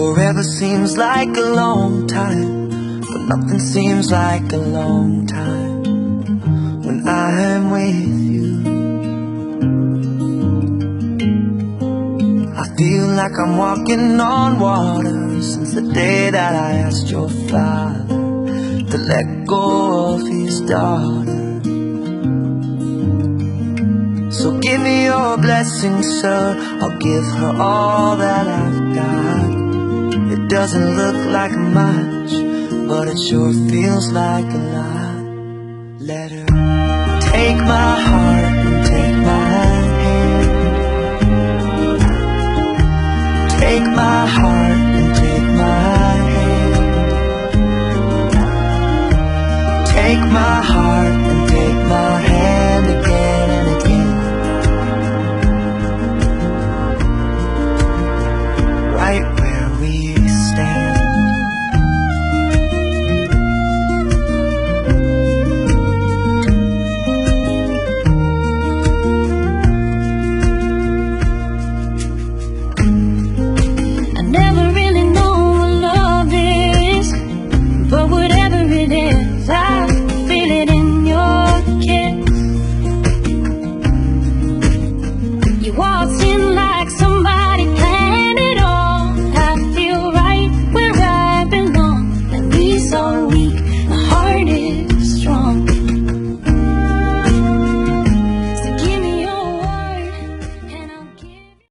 Forever seems like a long time, but nothing seems like a long time when I'm with you. I feel like I'm walking on water since the day that I asked your father to let go of his daughter. So give me your blessing, sir, I'll give her all that I've got. It doesn't look like much, but it sure feels like a lot. Let her take my heart and take my hand. Take my heart and take my hand. Take my heart and take my hand.